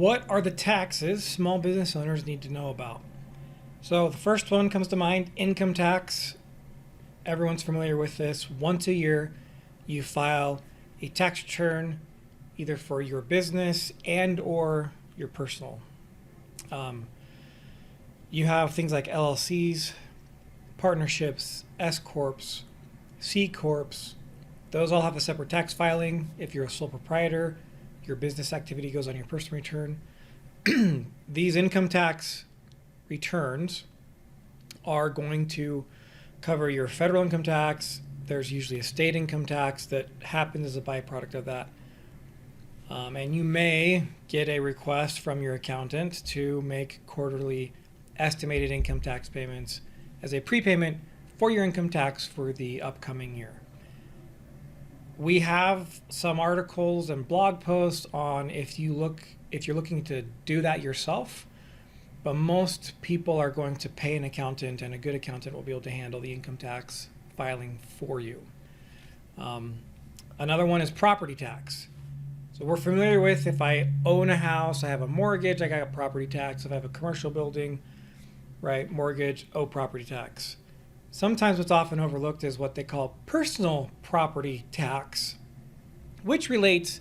What are the taxes small business owners need to know about? So the first one comes to mind, income tax. Everyone's familiar with this. Once a year, you file a tax return either for your business and or your personal. You have things like LLCs, partnerships, S corps, C corps. Those all have a separate tax filing. If you're a sole proprietor, your business activity goes on your personal return. These income tax returns are going to cover your federal income tax. There's usually a state income tax that happens as a byproduct of that. And you may get a request from your accountant to make quarterly estimated income tax payments as a prepayment for your income tax for the upcoming year. We have some articles and blog posts on if you're looking to do that yourself, but most people are going to pay an accountant, and a good accountant will be able to handle the income tax filing for you. Another one is property tax. So we're familiar with, if I own a house, I have a mortgage, I got a property tax. If I have a commercial building, right, mortgage, property tax. Sometimes what's often overlooked is what they call personal property tax, which relates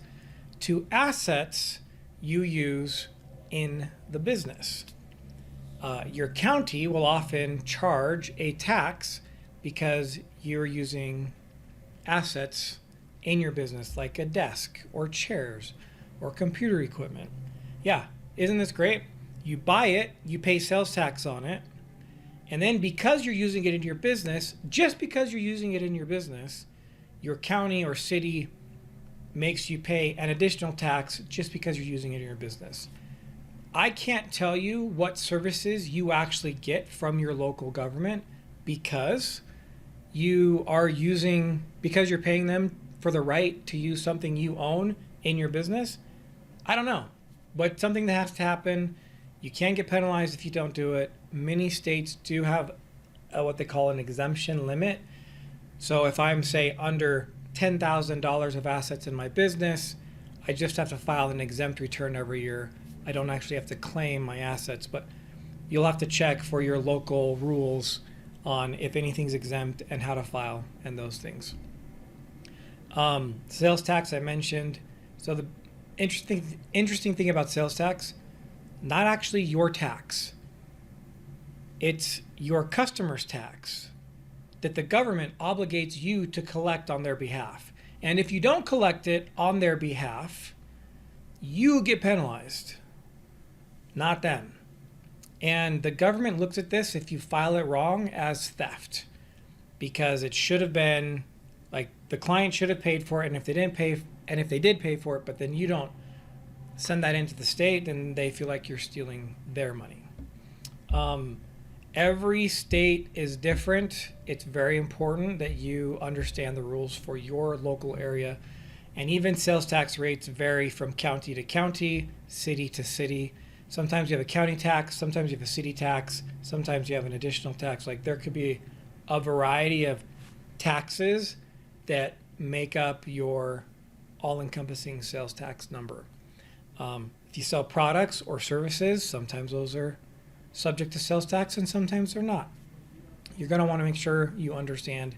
to assets you use in the business. Your county will often charge a tax because you're using assets in your business, like a desk or chairs or computer equipment. Yeah, isn't this great? You buy it, you pay sales tax on it, and then because you're using it in your business, just because you're using it in your business, your county or city makes you pay an additional tax just because you're using it in your business. I can't tell you what services you actually get from your local government because you're paying them for the right to use something you own in your business. I don't know, but something that has to happen. You can get penalized if you don't do it. Many states do have what they call an exemption limit. So if I'm, say, under $10,000 of assets in my business, I just have to file an exempt return every year. I don't actually have to claim my assets, but you'll have to check for your local rules on if anything's exempt and how to file and those things. Sales tax I mentioned. So the interesting thing about sales tax, not actually your tax. It's your customer's tax that the government obligates you to collect on their behalf. And if you don't collect it on their behalf, you get penalized, not them. And the government looks at this, if you file it wrong, as theft, because it should have been, like, the client should have paid for it, and if they didn't pay, and if they did pay for it, but then you don't send that into the state, then they feel like you're stealing their money. Every state is different. It's very important that you understand the rules for your local area. And even sales tax rates vary from county to county, city to city. Sometimes you have a county tax, sometimes you have a city tax, sometimes you have an additional tax. Like, there could be a variety of taxes that make up your all-encompassing sales tax number. If you sell products or services, sometimes those are subject to sales tax and sometimes they're not. You're going to want to make sure you understand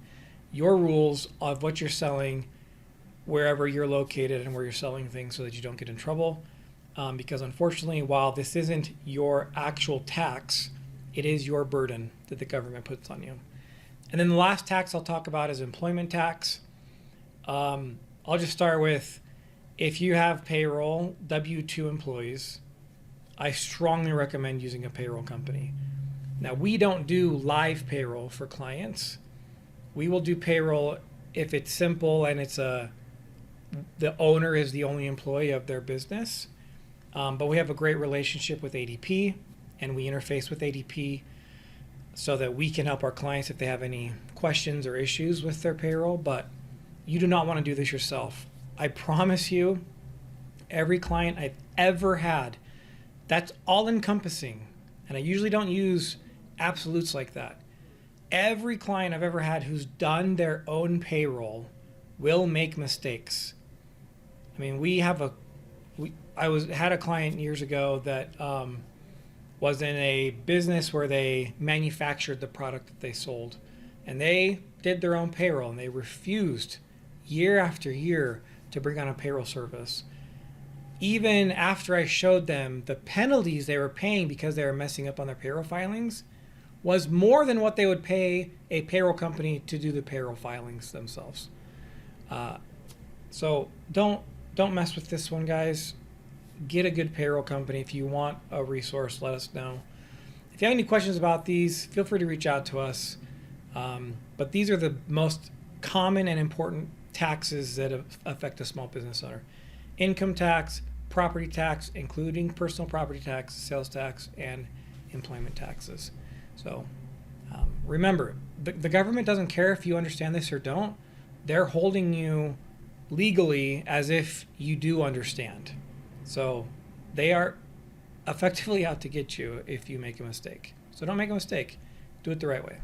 your rules of what you're selling wherever you're located and where you're selling things so that you don't get in trouble. Because unfortunately, while this isn't your actual tax, it is your burden that the government puts on you. And then the last tax I'll talk about is employment tax. I'll just start with, if you have payroll, W-2 employees, I strongly recommend using a payroll company. Now, we don't do live payroll for clients. We will do payroll if it's simple and it's the owner is the only employee of their business. But we have a great relationship with ADP, and we interface with ADP so that we can help our clients if they have any questions or issues with their payroll. But you do not want to do this yourself. I promise you, every client I've ever had, that's all encompassing. And I usually don't use absolutes like that. Every client I've ever had who's done their own payroll will make mistakes. I mean, had a client years ago that was in a business where they manufactured the product that they sold, and they did their own payroll, and they refused year after year to bring on a payroll service. Even after I showed them the penalties they were paying because they were messing up on their payroll filings was more than what they would pay a payroll company to do the payroll filings themselves. So don't mess with this one, guys. Get a good payroll company. If you want a resource, let us know. If you have any questions about these, feel free to reach out to us. But these are the most common and important taxes that affect a small business owner. Income tax, property tax, including personal property tax, sales tax, and employment taxes. So remember, the government doesn't care if you understand this or don't. They're holding you legally as if you do understand. So they are effectively out to get you if you make a mistake. So don't make a mistake. Do it the right way.